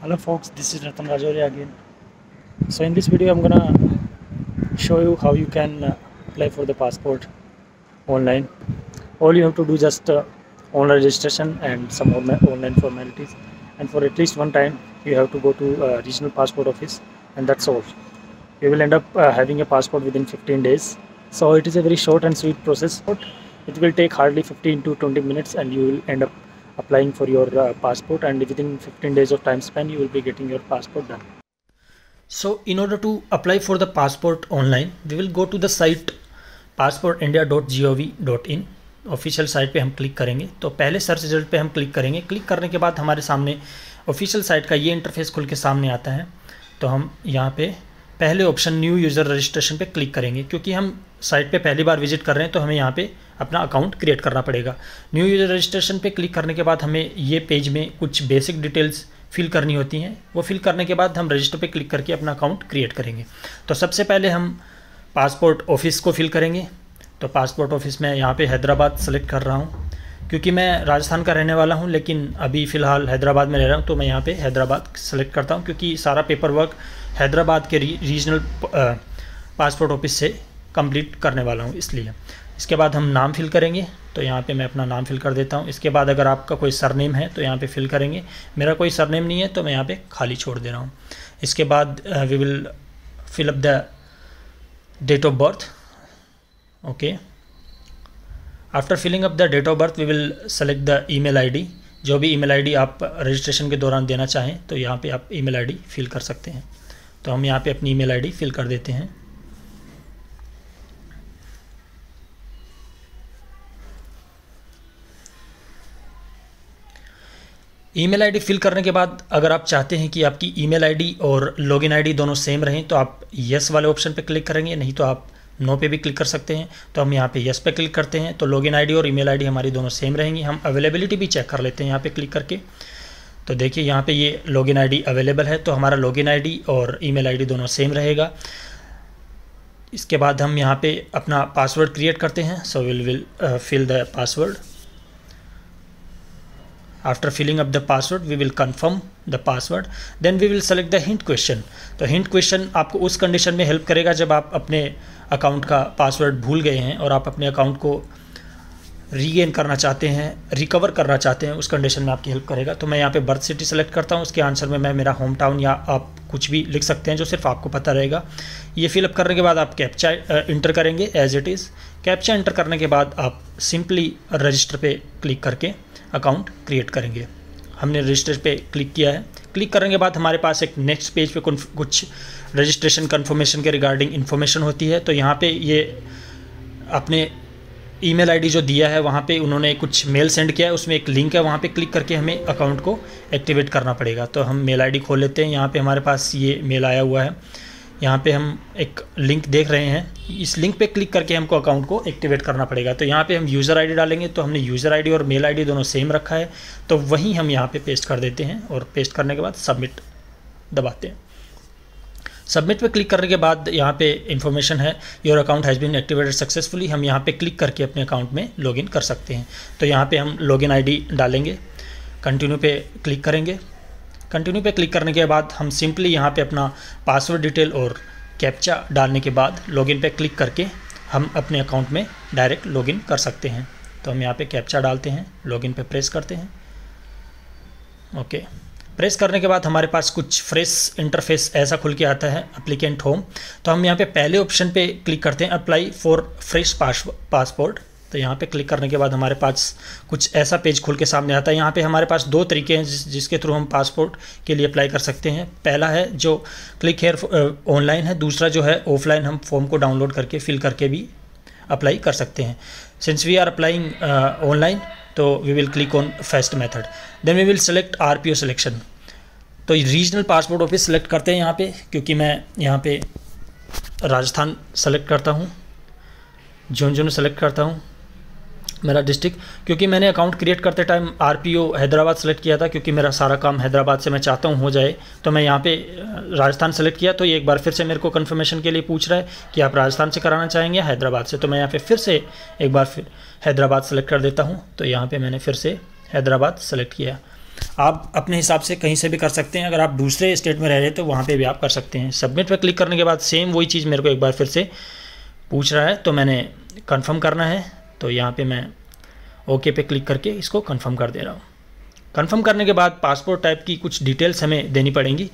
Hello folks, this is Ratan Rajouri again. So in this video I'm gonna show you how you can apply for the passport online. All you have to do just online registration and some online formalities, and for at least one time you have to go to regional passport office, and that's all. You will end up having a passport within 15 days. So it is a very short and sweet process. It will take hardly 15 to 20 minutes and you will end up applying for your passport, and within 15 days of time span you will be getting your passport done. So in order to apply for the passport online, we will go to the site passportindia.gov.in. Official site पे हम click करेंगे तो पहले search result पे हम click करेंगे। Click करने के बाद हमारे सामने ऑफिशियल साइट का ये इंटरफेस खुल के सामने आता है। तो हम यहाँ पे पहले ऑप्शन न्यू यूज़र रजिस्ट्रेशन पे क्लिक करेंगे, क्योंकि हम साइट पे पहली बार विजिट कर रहे हैं तो हमें यहाँ पे अपना अकाउंट क्रिएट करना पड़ेगा। न्यू यूज़र रजिस्ट्रेशन पे क्लिक करने के बाद हमें ये पेज में कुछ बेसिक डिटेल्स फिल करनी होती हैं। वो फिल करने के बाद हम रजिस्टर पे क्लिक करके अपना अकाउंट क्रिएट करेंगे। तो सबसे पहले हम पासपोर्ट ऑफिस को फिल करेंगे। तो पासपोर्ट ऑफिस में यहाँ पे हैदराबाद सेलेक्ट कर रहा हूँ, क्योंकि मैं राजस्थान का रहने वाला हूँ लेकिन अभी फ़िलहाल हैदराबाद में रह रहा हूँ। तो मैं यहाँ पे हैदराबाद सेलेक्ट करता हूँ, क्योंकि सारा पेपर वर्क हैदराबाद के रीजनल पासपोर्ट ऑफिस से कंप्लीट करने वाला हूँ, इसलिए। इसके बाद हम नाम फिल करेंगे। तो यहाँ पे मैं अपना नाम फिल कर देता हूँ। इसके बाद अगर आपका कोई सरनेम है तो यहाँ पे फिल करेंगे। मेरा कोई सरनेम नहीं है तो मैं यहाँ पे खाली छोड़ दे रहा हूँ। इसके बाद we will fill up the date of birth. Okay, after filling up the date of birth we will select the email ID. जो भी ईमेल आईडी आप रजिस्ट्रेशन के दौरान देना चाहें तो यहाँ पे आप ईमेल आईडी फिल कर सकते हैं। तो हम यहाँ पे अपनी ईमेल आईडी फिल कर देते हैं। ईमेल आईडी फिल करने के बाद अगर आप चाहते हैं कि आपकी ईमेल आईडी और लॉगिन आईडी दोनों सेम रहें तो आप यस वाले ऑप्शन पे क्लिक करेंगे, नहीं तो आप नो पे भी क्लिक कर सकते हैं। तो हम यहाँ पे यस पे क्लिक करते हैं तो लॉगिन आईडी और ईमेल आईडी हमारी दोनों सेम रहेंगी। हम अवेलेबिलिटी भी चेक कर लेते हैं यहाँ पे क्लिक करके। तो देखिए यहाँ पे ये लॉगिन आईडी अवेलेबल है, तो हमारा लॉगिन आईडी और ईमेल आईडी दोनों सेम रहेगा। इसके बाद हम यहाँ पे अपना पासवर्ड क्रिएट करते हैं। So will fill the password. After filling up the password, we will confirm the password. Then we will select the hint question. तो hint question आपको उस कंडीशन में हेल्प करेगा जब आप अपने अकाउंट का पासवर्ड भूल गए हैं और आप अपने अकाउंट को रीगेन करना चाहते हैं, रिकवर करना चाहते हैं, उस कंडीशन में आपकी हेल्प करेगा। तो मैं यहाँ पे बर्थ सिटी सेलेक्ट करता हूँ। उसके आंसर में मैं मेरा होम टाउन या आप कुछ भी लिख सकते हैं जो सिर्फ आपको पता रहेगा। ये फिलअप करने के बाद आप कैप्चा इंटर करेंगे as it is. Captcha enter करने के बाद आप सिंपली रजिस्टर पे क्लिक करके अकाउंट क्रिएट करेंगे। हमने रजिस्टर पे क्लिक किया है। क्लिक करने के बाद हमारे पास एक नेक्स्ट पेज पे कुछ रजिस्ट्रेशन कन्फर्मेशन के रिगार्डिंग इन्फॉर्मेशन होती है। तो यहाँ पे ये अपने ईमेल आईडी जो दिया है वहाँ पे उन्होंने कुछ मेल सेंड किया है, उसमें एक लिंक है, वहाँ पे क्लिक करके हमें अकाउंट को एक्टिवेट करना पड़ेगा। तो हम मेल आईडी खोल लेते हैं। यहाँ पे हमारे पास ये मेल आया हुआ है। यहाँ पे हम एक लिंक देख रहे हैं, इस लिंक पे क्लिक करके हमको अकाउंट को एक्टिवेट करना पड़ेगा। तो यहाँ पे हम यूज़र आईडी डालेंगे। तो हमने यूज़र आईडी और मेल आईडी दोनों सेम रखा है, तो वही हम यहाँ पे पेस्ट कर देते हैं और पेस्ट करने के बाद सबमिट दबाते हैं। सबमिट पे क्लिक करने के बाद यहाँ पे इन्फॉर्मेशन है your account has been activated successfully. हम यहाँ पे क्लिक करके अपने अकाउंट में लॉगिन कर सकते हैं। तो यहाँ पे हम लॉगिन आईडी डालेंगे, कंटिन्यू पे क्लिक करेंगे। कंटिन्यू पे क्लिक करने के बाद हम सिंपली यहाँ पे अपना पासवर्ड डिटेल और कैप्चा डालने के बाद लॉगिन पे क्लिक करके हम अपने अकाउंट में डायरेक्ट लॉगिन कर सकते हैं। तो हम यहाँ पे कैप्चा डालते हैं, लॉगिन पे प्रेस करते हैं। ओके, प्रेस करने के बाद हमारे पास कुछ फ्रेश इंटरफेस ऐसा खुल के आता है, एप्लीकेंट होम। तो हम यहाँ पे पहले ऑप्शन पे क्लिक करते हैं, अप्लाई फॉर फ्रेश पासपोर्ट। तो यहाँ पे क्लिक करने के बाद हमारे पास कुछ ऐसा पेज खुल के सामने आता है। यहाँ पे हमारे पास दो तरीके हैं जिसके थ्रू हम पासपोर्ट के लिए अप्लाई कर सकते हैं। पहला है जो क्लिक हेयर ऑनलाइन है, दूसरा जो है ऑफलाइन, हम फॉर्म को डाउनलोड करके फिल करके भी अप्लाई कर सकते हैं। Since we are applying online तो we will click on first method, then we will select RPO selection. तो रीजनल पासपोर्ट ऑफिस सेलेक्ट करते हैं यहाँ पे, क्योंकि मैं यहाँ पे राजस्थान सेलेक्ट करता हूँ, झुंझुनू सेलेक्ट करता हूँ मेरा डिस्ट्रिक्ट, क्योंकि मैंने अकाउंट क्रिएट करते टाइम RPO हैदराबाद सेलेक्ट किया था, क्योंकि मेरा सारा काम हैदराबाद से मैं चाहता हूँ हो जाए। तो मैं यहाँ पे राजस्थान सेलेक्ट किया। तो ये एक बार फिर से मेरे को कन्फर्मेशन के लिए पूछ रहा है कि आप राजस्थान से कराना चाहेंगे या हैदराबाद से। तो मैं यहाँ पे फिर से एक बार फिर हैदराबाद सेलेक्ट कर देता हूँ। तो यहाँ पे मैंने फिर से हैदराबाद सेलेक्ट किया। आप अपने हिसाब से कहीं से भी कर सकते हैं। अगर आप दूसरे स्टेट में रह रहे हैं तो वहाँ पे भी आप कर सकते हैं। सबमिट पर क्लिक करने के बाद सेम वही चीज़ मेरे को एक बार फिर से पूछ रहा है, तो मैंने कंफर्म करना है, तो यहाँ पे मैं ओके पे क्लिक करके इसको कंफर्म कर दे रहा हूँ। कंफर्म करने के बाद पासपोर्ट टाइप की कुछ डिटेल्स हमें देनी पड़ेंगी।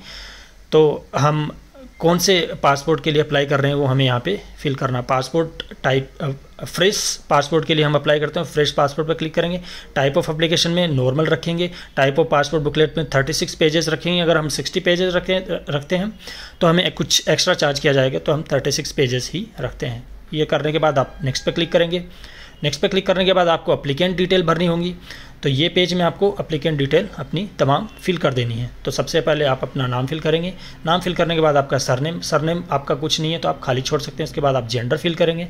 तो हम कौन से पासपोर्ट के लिए अप्लाई कर रहे हैं वो हमें यहाँ पे फिल करना। पासपोर्ट टाइप फ्रेश पासपोर्ट के लिए हम अप्लाई करते हैं, फ्रेश पासपोर्ट पर क्लिक करेंगे। टाइप ऑफ एप्लीकेशन में नॉर्मल रखेंगे। टाइप ऑफ पासपोर्ट बुकलेट में 36 पेजेस रखेंगे। अगर हम 60 पेजेस रखते हैं तो हमें कुछ एक्स्ट्रा चार्ज किया जाएगा, तो हम 36 पेजेस ही रखते हैं। ये करने के बाद आप नेक्स्ट पे क्लिक करेंगे। नेक्स्ट पे क्लिक करने के बाद आपको एप्लीकेंट डिटेल भरनी होंगी। तो ये पेज में आपको एप्लीकेंट डिटेल अपनी तमाम फिल कर देनी है। तो सबसे पहले आप अपना नाम फिल करेंगे। नाम फिल करने के बाद आपका सरनेम आपका कुछ नहीं है तो आप खाली छोड़ सकते हैं। इसके बाद आप जेंडर फिल करेंगे।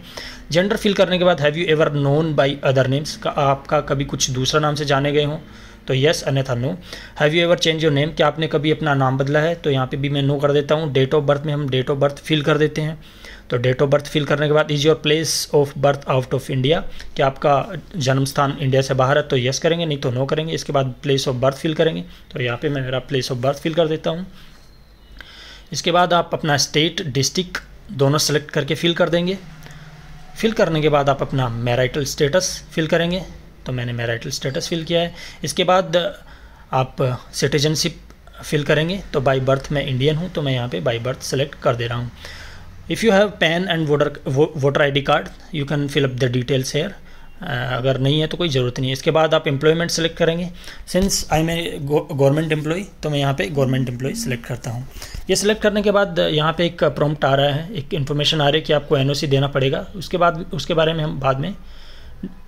जेंडर फिल करने के बाद have you ever known by other names, का आपका कभी कुछ दूसरा नाम से जाने गए हों तो येस, अन्यथा no. Have you ever change your name, क्या आपने कभी अपना नाम बदला है, तो यहाँ पे भी मैं नो कर देता हूँ। डेट ऑफ बर्थ में हम डेट ऑफ बर्थ फिल कर देते हैं। तो डेट ऑफ बर्थ फिल करने के बाद is your place of birth out of India, क्या आपका जन्म स्थान इंडिया से बाहर है, तो येस करेंगे, नहीं तो नो करेंगे। इसके बाद प्लेस ऑफ बर्थ फिल करेंगे। तो यहाँ पे मैं मेरा प्लेस ऑफ बर्थ फिल कर देता हूँ। इसके बाद आप अपना स्टेट डिस्ट्रिक्ट दोनों सेलेक्ट करके फिल कर देंगे। फिल करने के बाद आप अपना मैरिटल स्टेटस फिल करेंगे। तो मैंने मैरिटल स्टेटस फिल किया है। इसके बाद आप सिटीजनशिप फिल करेंगे। तो बाई बर्थ मैं इंडियन हूँ, तो मैं यहाँ पे बाई बर्थ सेलेक्ट कर दे रहा हूँ। If you have PAN and voter ID card you can fill up the details here. अगर नहीं है तो कोई ज़रूरत नहीं है। इसके बाद आप एम्प्लॉयमेंट सेलेक्ट करेंगे। Since I am government employ, तो मैं यहाँ पे गवर्नमेंट एम्प्लॉय सेलेक्ट करता हूँ। ये सिलेक्ट करने के बाद यहाँ पे एक प्रॉम्प्ट आ रहा है, एक इन्फॉर्मेशन आ रही है कि आपको NOC देना पड़ेगा। उसके बारे में हम बाद में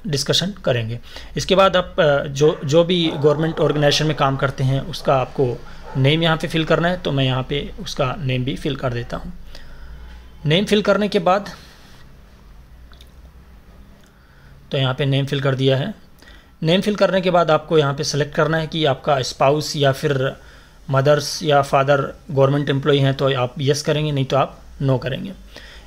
डिस्कशन करेंगे। इसके बाद आप जो भी गवर्नमेंट ऑर्गेनाइजेशन में काम करते हैं उसका आपको नेम यहाँ पे फिल करना है। तो मैं यहाँ पे उसका नेम भी फिल कर देता हूँ। नेम फिल करने के बाद तो यहाँ पे नेम फिल कर दिया है। नेम फिल करने के बाद आपको यहाँ पे सेलेक्ट करना है कि आपका स्पाउस या फिर मदर्स या फादर गवर्नमेंट एम्प्लॉय हैं, तो आप यस करेंगे, नहीं तो आप नो करेंगे।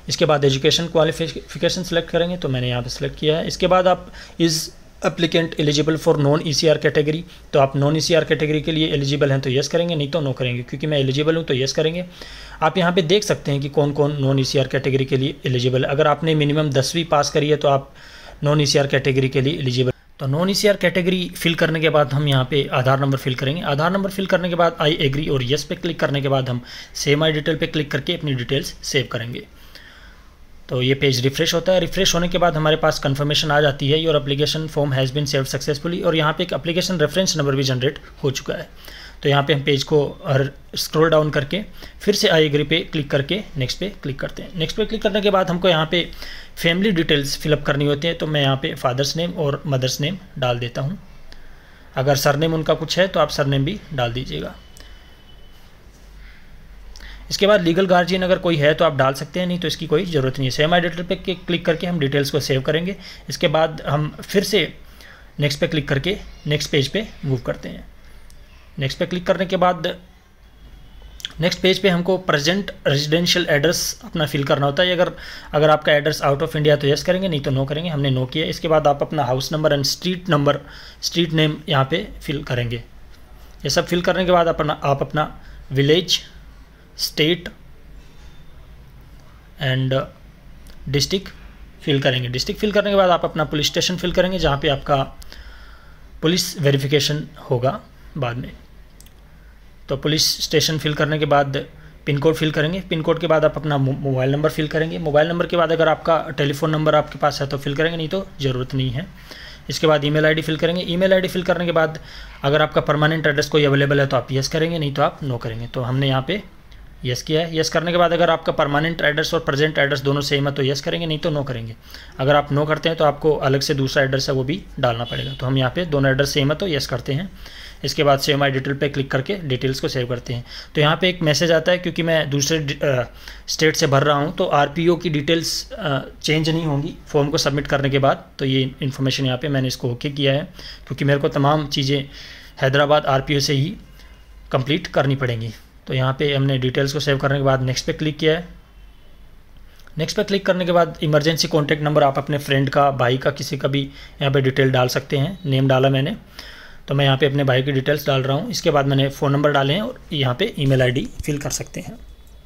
इसके बाद एजुकेशन क्वालिफिकेशन सेलेक्ट करेंगे। तो मैंने यहाँ पे सेलेक्ट किया है। इसके बाद आप is applicant eligible for non ECR category, तो आप नॉन ECR कैटेगरी के लिए एलिजिबल हैं तो येस करेंगे, नहीं तो नो करेंगे। क्योंकि मैं एलिजिबल हूं तो येस करेंगे। आप यहां पे देख सकते हैं कि कौन कौन नॉन ECR कैटेगरी के लिए एलिजिबल है। अगर आपने मिनिमम 10वीं पास करी है तो आप नॉन ECR कैटेगरी के लिए एलिजिबल। तो नॉन ECR कैटेगरी फिल करने के बाद हम यहाँ पे आधार नंबर फिल करेंगे। आधार नंबर फिल करने के बाद आई एग्री और येस पे क्लिक करने के बाद हम सेव माई डिटेल पे क्लिक करके अपनी डिटेल्स सेव करेंगे। तो ये पेज रिफ्रेश होता है। रिफ्रेश होने के बाद हमारे पास कंफर्मेशन आ जाती है, your application form has been saved successfully, और यहाँ पे एक एप्लीकेशन रेफरेंस नंबर भी जनरेट हो चुका है। तो यहाँ पे हम पेज को स्क्रॉल डाउन करके फिर से आई एग्री पे क्लिक करके नेक्स्ट पे क्लिक करते हैं। नेक्स्ट पे क्लिक करने के बाद हमको यहाँ पे फैमिली डिटेल्स फिलअप करनी होती है। तो मैं यहाँ पे फादर्स नेम और मदर्स नेम डाल देता हूँ। अगर सरनेम उनका कुछ है तो आप सरनेम भी डाल दीजिएगा। इसके बाद लीगल गार्जियन अगर कोई है तो आप डाल सकते हैं, नहीं तो इसकी कोई ज़रूरत नहीं है। सेव माई डिटेल पे क्लिक करके हम डिटेल्स को सेव करेंगे। इसके बाद हम फिर से नेक्स्ट पे क्लिक करके नेक्स्ट पेज पे मूव करते हैं। नेक्स्ट पे क्लिक करने के बाद नेक्स्ट पेज पे हमको प्रेजेंट रेजिडेंशियल एड्रेस अपना फिल करना होता है। अगर आपका एड्रेस आउट ऑफ इंडिया तो यस करेंगे, नहीं तो नो करेंगे। हमने नो किया। इसके बाद आप अपना house number and street name यहाँ पे फिल करेंगे। ये सब फिल करने के बाद आप अपना village, state and district fill करेंगे। डिस्ट्रिक्ट फिल करने के बाद आप अपना पुलिस स्टेशन फिल करेंगे जहाँ पे आपका पुलिस वेरिफिकेशन होगा बाद में। तो पुलिस स्टेशन फिल करने के बाद पिन कोड फिल करेंगे। पिन कोड के बाद आप अपना मोबाइल नंबर फिल करेंगे। मोबाइल नंबर के बाद अगर आपका टेलीफोन नंबर आपके पास है तो फिल करेंगे, नहीं तो ज़रूरत नहीं है। इसके बाद ईमेल आईडी फिल करेंगे। ईमेल आईडी फिल करने के बाद अगर आपका परमानेंट एड्रेस कोई अवेलेबल है तो आप यस करेंगे, नहीं तो आप नो करेंगे। तो हमने यहाँ पे यस किया है। यस करने के बाद अगर आपका परमानेंट एड्रेस और प्रेजेंट एड्रेस दोनों सेम है तो यस करेंगे, नहीं तो नो करेंगे। अगर आप नो करते हैं तो आपको अलग से दूसरा एड्रेस है वो भी डालना पड़ेगा। तो हम यहाँ पे दोनों एड्रेस सेम है तो यस करते हैं। इसके बाद सेव माई डिटेल पे क्लिक करके डिटेल्स को सेव करते हैं। तो यहाँ पे एक मैसेज आता है, क्योंकि मैं दूसरे स्टेट से भर रहा हूँ तो RPO की डिटेल्स चेंज नहीं होंगी फॉर्म को सबमिट करने के बाद। तो ये इन्फॉर्मेशन यहाँ पे मैंने इसको ओके किया है, क्योंकि मेरे को तमाम चीज़ें हैदराबाद RPO से ही कंप्लीट करनी पड़ेंगी। तो यहाँ पे हमने डिटेल्स को सेव करने के बाद नेक्स्ट पे क्लिक किया है। नेक्स्ट पे क्लिक करने के बाद इमरजेंसी कॉन्टैक्ट नंबर आप अपने फ्रेंड का, भाई का, किसी का भी यहाँ पे डिटेल डाल सकते हैं। नेम डाला मैंने। तो मैं यहाँ पे अपने भाई की डिटेल्स डाल रहा हूँ। इसके बाद मैंने फ़ोन नंबर डाले हैं और यहाँ पे ईमेल आईडी फिल कर सकते हैं।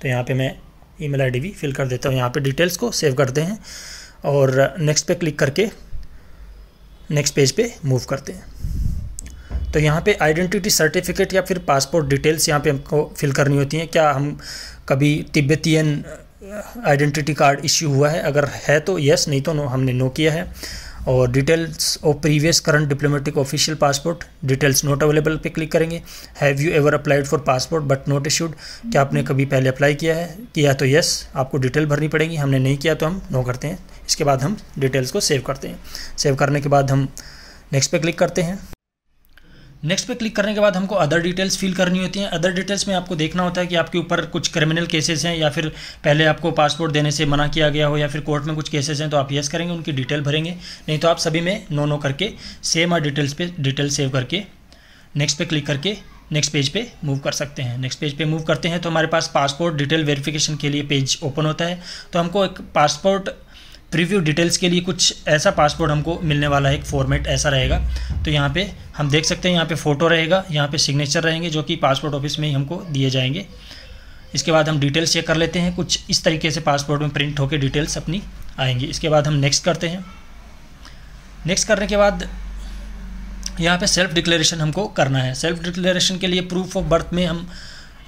तो यहाँ पे मैं ईमेल आईडी भी फिल कर देता हूँ। यहाँ पे डिटेल्स को सेव करते हैं और नेक्स्ट पे क्लिक करके नेक्स्ट पेज पे मूव करते हैं। तो यहाँ पे आइडेंटिटी सर्टिफिकेट या फिर पासपोर्ट डिटेल्स यहाँ पे हमको फिल करनी होती हैं। क्या हम कभी तिब्बतियन आइडेंटिटी कार्ड इश्यू हुआ है, अगर है तो यस, नहीं तो नो, हमने नो किया है। और details of previous current diplomatic official passport details not available पे क्लिक करेंगे। Have you ever applied for passport but not issued, क्या आपने कभी पहले अप्लाई किया है, किया तो यस, आपको डिटेल भरनी पड़ेगी, हमने नहीं किया तो हम नो करते हैं। इसके बाद हम डिटेल्स को सेव करते हैं। सेव करने के बाद हम नेक्स्ट पे क्लिक करते हैं। नेक्स्ट पे क्लिक करने के बाद हमको अदर डिटेल्स फिल करनी होती हैं। अदर डिटेल्स में आपको देखना होता है कि आपके ऊपर कुछ क्रिमिनल केसेस हैं या फिर पहले आपको पासपोर्ट देने से मना किया गया हो या फिर कोर्ट में कुछ केसेस हैं, तो आप यस करेंगे, उनकी डिटेल भरेंगे। नहीं तो आप सभी में नो करके सेम और डिटेल्स पे डिटेल सेव करके नेक्स्ट पे क्लिक करके नेक्स्ट पेज पे मूव कर सकते हैं। नेक्स्ट पेज पे मूव करते हैं तो हमारे पास पासपोर्ट डिटेल वेरिफिकेशन के लिए पेज ओपन होता है। तो हमको एक पासपोर्ट प्रीव्यू डिटेल्स के लिए कुछ ऐसा पासपोर्ट हमको मिलने वाला है, एक फॉर्मेट ऐसा रहेगा। तो यहाँ पे हम देख सकते हैं, यहाँ पे फ़ोटो रहेगा, यहाँ पे सिग्नेचर रहेंगे जो कि पासपोर्ट ऑफिस में ही हमको दिए जाएंगे। इसके बाद हम डिटेल्स चेक कर लेते हैं। कुछ इस तरीके से पासपोर्ट में प्रिंट होकर डिटेल्स अपनी आएंगी। इसके बाद हम नेक्स्ट करते हैं। नेक्स्ट करने के बाद यहाँ पे सेल्फ डिक्लेरेशन हमको करना है। सेल्फ डिक्लेरेशन के लिए प्रूफ ऑफ बर्थ में हम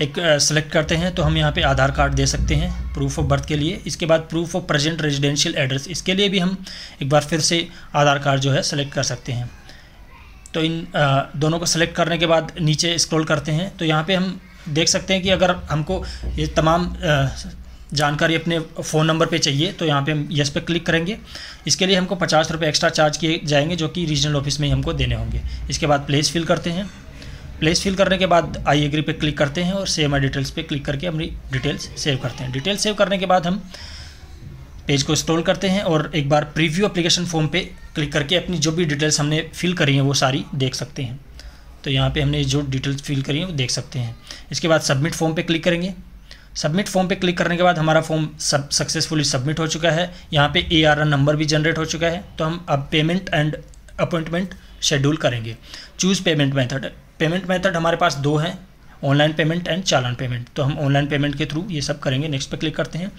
एक सेलेक्ट करते हैं। तो हम यहाँ पे आधार कार्ड दे सकते हैं प्रूफ ऑफ बर्थ के लिए। इसके बाद proof of present residential address, इसके लिए भी हम एक बार फिर से आधार कार्ड जो है सेलेक्ट कर सकते हैं। तो इन दोनों को सेलेक्ट करने के बाद नीचे स्क्रॉल करते हैं तो यहाँ पे हम देख सकते हैं कि अगर हमको ये तमाम जानकारी अपने फ़ोन नंबर पे चाहिए तो यहाँ पे हम यस पे क्लिक करेंगे। इसके लिए हमको 50 रुपये एक्स्ट्रा चार्ज किए जाएंगे जो कि रीजनल ऑफिस में ही हमको देने होंगे। इसके बाद प्लेस फिल करते हैं। प्लेस फिल करने के बाद आई एग्री पे क्लिक करते हैं और सेव माई डिटेल्स पे क्लिक करके अपनी डिटेल्स सेव करते हैं। डिटेल्स सेव करने के बाद हम पेज को स्क्रॉल करते हैं और एक बार प्रीव्यू एप्लीकेशन फॉर्म पे क्लिक करके अपनी जो भी डिटेल्स हमने फिल करी हैं वो सारी देख सकते हैं। तो यहाँ पे हमने जो डिटेल्स फिल करी हैं वो देख सकते हैं। इसके बाद सबमिट फॉर्म पे क्लिक करेंगे। सबमिट फॉर्म पे क्लिक करने के बाद हमारा फॉर्म सक्सेसफुली सबमिट हो चुका है। यहाँ पे ARN नंबर भी जनरेट हो चुका है। तो हम अब पेमेंट एंड अपॉइंटमेंट शेड्यूल करेंगे। Choose payment method. Payment method हमारे पास दो हैं, online payment and challan payment. तो हम ऑनलाइन पेमेंट के थ्रू ये सब करेंगे। नेक्स्ट पे क्लिक करते हैं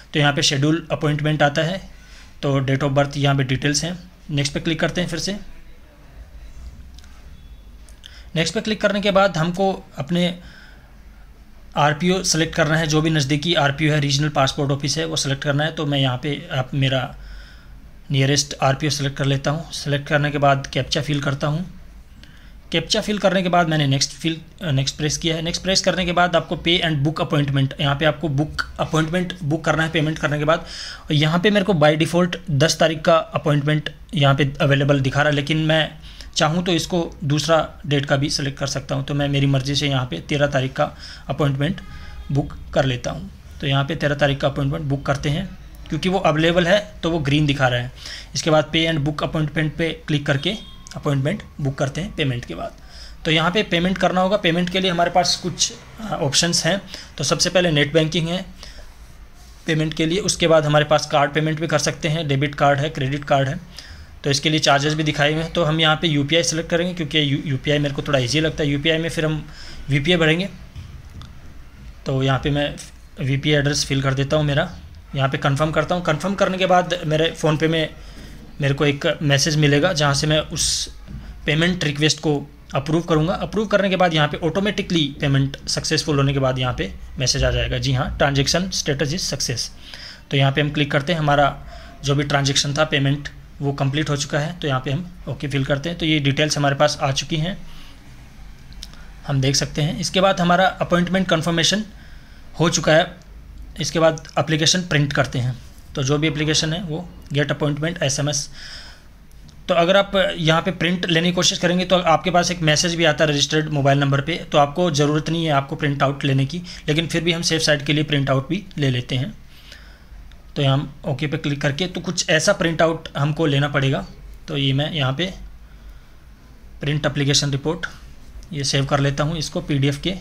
तो यहाँ पे शेड्यूल अपॉइंटमेंट आता है। तो डेट ऑफ बर्थ यहाँ पे डिटेल्स हैं। नेक्स्ट पे क्लिक करते हैं फिर से। नेक्स्ट पे क्लिक करने के बाद हमको अपने RPO सेलेक्ट करना है। जो भी नज़दीकी RPO है, रीजनल पासपोर्ट ऑफिस है, वो सेलेक्ट करना है। तो मैं यहाँ पे आप मेरा नियरेस्ट RPO सेलेक्ट कर लेता हूँ। सेलेक्ट करने के बाद कैप्चा फिल करता हूँ। कैप्चा फिल करने के बाद मैंने नेक्स्ट प्रेस किया है। नेक्स्ट प्रेस करने के बाद आपको पे एंड बुक अपॉइंटमेंट, यहाँ पे आपको अपॉइंटमेंट बुक करना है पेमेंट करने के बाद। और यहाँ पे मेरे को बाय डिफ़ॉल्ट 10 तारीख का अपॉइंटमेंट यहाँ पे अवेलेबल दिखा रहा है, लेकिन मैं चाहूँ तो इसको दूसरा डेट का भी सिलेक्ट कर सकता हूँ। तो मैं मेरी मर्ज़ी से यहाँ पे 13 तारीख का अपॉइंटमेंट बुक कर लेता हूँ। तो यहाँ पे 13 तारीख का अपॉइंटमेंट बुक करते हैं, क्योंकि वो अवेलेबल है तो वो ग्रीन दिखा रहा है। इसके बाद पे एंड बुक अपॉइंटमेंट पे क्लिक करके अपॉइंटमेंट बुक करते हैं पेमेंट के बाद। तो यहाँ पे पेमेंट करना होगा। पेमेंट के लिए हमारे पास कुछ ऑप्शंस हैं। तो सबसे पहले नेट बैंकिंग है पेमेंट के लिए। उसके बाद हमारे पास कार्ड पेमेंट भी कर सकते हैं, डेबिट कार्ड है, क्रेडिट कार्ड है। तो इसके लिए चार्जेस भी दिखाए हुए हैं। तो हम यहाँ पे UPI सेलेक्ट करेंगे, क्योंकि UPI मेरे को थोड़ा ईजी लगता है। UPI में फिर हम VPA भरेंगे। तो यहाँ पे मैं VPA एड्रेस फिल कर देता हूँ मेरा। यहाँ पे कंफर्म करता हूँ। कंफर्म करने के बाद मेरे फ़ोन पे में मेरे को एक मैसेज मिलेगा जहाँ से मैं उस पेमेंट रिक्वेस्ट को अप्रूव करूँगा। अप्रूव करने के बाद यहाँ पे ऑटोमेटिकली पेमेंट सक्सेसफुल होने के बाद यहाँ पे मैसेज आ जाएगा, जी हाँ, ट्रांजेक्शन स्टेटस इज सक्सेस। तो यहाँ पे हम क्लिक करते हैं। हमारा जो भी ट्रांजेक्शन था, पेमेंट, वो कंप्लीट हो चुका है। तो यहाँ पे हम ओके फिल करते हैं। तो ये डिटेल्स हमारे पास आ चुकी हैं, हम देख सकते हैं। इसके बाद हमारा अपॉइंटमेंट कन्फर्मेशन हो चुका है। इसके बाद एप्लीकेशन प्रिंट करते हैं। तो जो भी एप्लीकेशन है वो गेट अपॉइंटमेंट SMS। तो अगर आप यहाँ पे प्रिंट लेने की कोशिश करेंगे तो आपके पास एक मैसेज भी आता है रजिस्टर्ड मोबाइल नंबर पे। तो आपको ज़रूरत नहीं है आपको प्रिंट आउट लेने की, लेकिन फिर भी हम सेफ साइड के लिए प्रिंट आउट भी ले लेते हैं। तो यहाँ हम ओके पे क्लिक करके तो कुछ ऐसा प्रिंट आउट हमको लेना पड़ेगा। तो ये मैं यहाँ पे प्रिंट एप्लीकेशन रिपोर्ट ये सेव कर लेता हूँ। इसको PDF के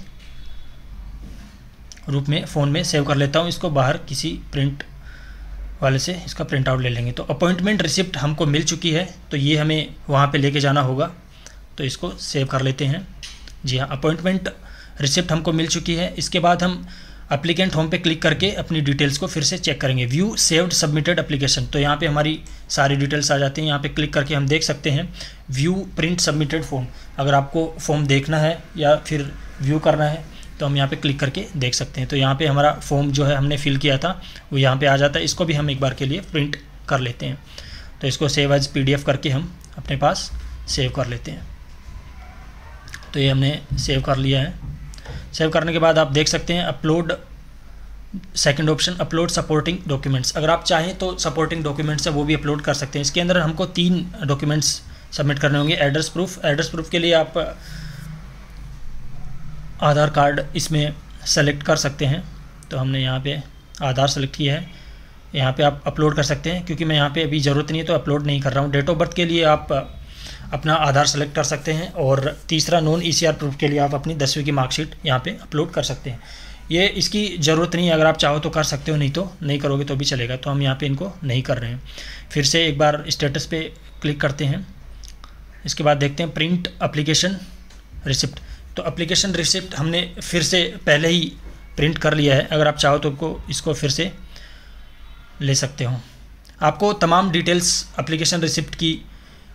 रूप में फ़ोन में सेव कर लेता हूँ। इसको बाहर किसी प्रिंट वाले से इसका प्रिंट आउट ले लेंगे। तो अपॉइंटमेंट रिसिप्ट हमको मिल चुकी है। तो ये हमें वहाँ पे लेके जाना होगा। तो इसको सेव कर लेते हैं। जी हाँ, अपॉइंटमेंट रिसिप्ट हमको मिल चुकी है। इसके बाद हम एप्लीकेंट होम पे क्लिक करके अपनी डिटेल्स को फिर से चेक करेंगे। व्यू सेव्ड सबमिटेड एप्लीकेशन, तो यहाँ पे हमारी सारी डिटेल्स आ जाती हैं। यहाँ पे क्लिक करके हम देख सकते हैं व्यू प्रिंट सबमिटेड फॉर्म। अगर आपको फॉर्म देखना है या फिर व्यू करना है तो हम यहाँ पे क्लिक करके देख सकते हैं। तो यहाँ पे हमारा फॉर्म जो है हमने फिल किया था वो यहाँ पे आ जाता है। इसको भी हम एक बार के लिए प्रिंट कर लेते हैं। तो इसको सेव एज PDF करके हम अपने पास सेव कर लेते हैं। तो ये हमने सेव कर लिया है। सेव करने के बाद आप देख सकते हैं upload, second option upload supporting documents. अगर आप चाहें तो सपोर्टिंग डॉक्यूमेंट्स है वो भी अपलोड कर सकते हैं। इसके अंदर हमको 3 डॉक्यूमेंट्स सबमिट करने होंगे। एड्रेस प्रूफ के लिए आप आधार कार्ड इसमें सेलेक्ट कर सकते हैं। तो हमने यहाँ पे आधार सेलेक्ट किया है। यहाँ पे आप अपलोड कर सकते हैं, क्योंकि मैं यहाँ पे अभी ज़रूरत नहीं है तो अपलोड नहीं कर रहा हूँ। डेट ऑफ बर्थ के लिए आप अपना आधार सेलेक्ट कर सकते हैं, और तीसरा नॉन ECR प्रूफ के लिए आप अपनी 10वीं की मार्कशीट यहाँ पे अपलोड कर सकते हैं। ये इसकी ज़रूरत नहीं है, अगर आप चाहो तो कर सकते हो, नहीं तो नहीं करोगे तो भी चलेगा। तो हम यहाँ पे इनको नहीं कर रहे हैं। फिर से एक बार स्टेटस पे क्लिक करते हैं। इसके बाद देखते हैं प्रिंट एप्लीकेशन रिसिप्ट। तो एप्लीकेशन रिसिप्ट हमने फिर से पहले ही प्रिंट कर लिया है। अगर आप चाहो तो इसको फिर से ले सकते हो। आपको तमाम डिटेल्स एप्लीकेशन रिसिप्ट की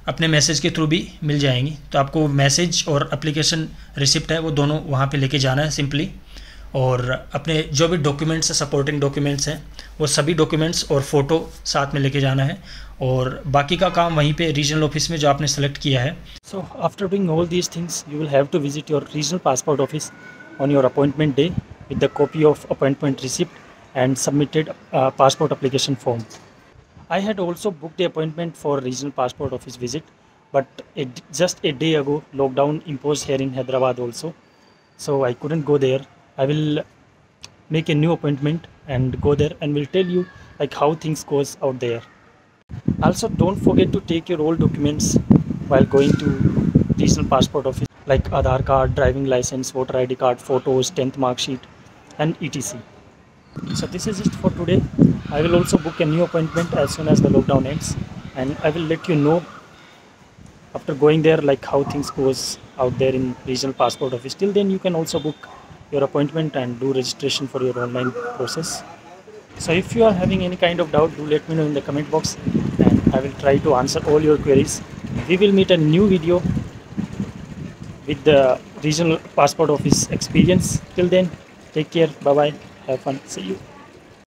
अपने मैसेज के थ्रू भी मिल जाएंगी। तो आपको मैसेज और एप्लीकेशन रिसिप्ट है वो दोनों वहाँ पे लेके जाना है सिंपली, और अपने जो भी डॉक्यूमेंट्स हैं, सपोर्टिंग डॉक्यूमेंट्स हैं, वो सभी डॉक्यूमेंट्स और फ़ोटो साथ में लेके जाना है, और बाकी का काम वहीं पे रीजनल ऑफिस में जो आपने सेलेक्ट किया है। So after doing all these things, you will have to visit your regional passport office on your appointment day with the copy of appointment receipt and submitted passport application form. I had also booked the appointment for regional passport office visit, but just a day ago lockdown imposed here in Hyderabad also, so I couldn't go there. I will make a new appointment and go there, and will tell you like how things goes out there. Also, don't forget to take your old documents while going to regional passport office, like Aadhaar card, driving license, voter ID card, photos, 10th mark sheet, and etc. So this is it for today. I will also book a new appointment as soon as the lockdown ends, and I will let you know after going there like how things goes out there in regional passport office. Till then, you can also book your appointment and do registration for your online process. So if you are having any kind of doubt, do let me know in the comment box, and I will try to answer all your queries. We will meet a new video with the regional passport office experience. Till then, take care, bye bye, have fun, see you.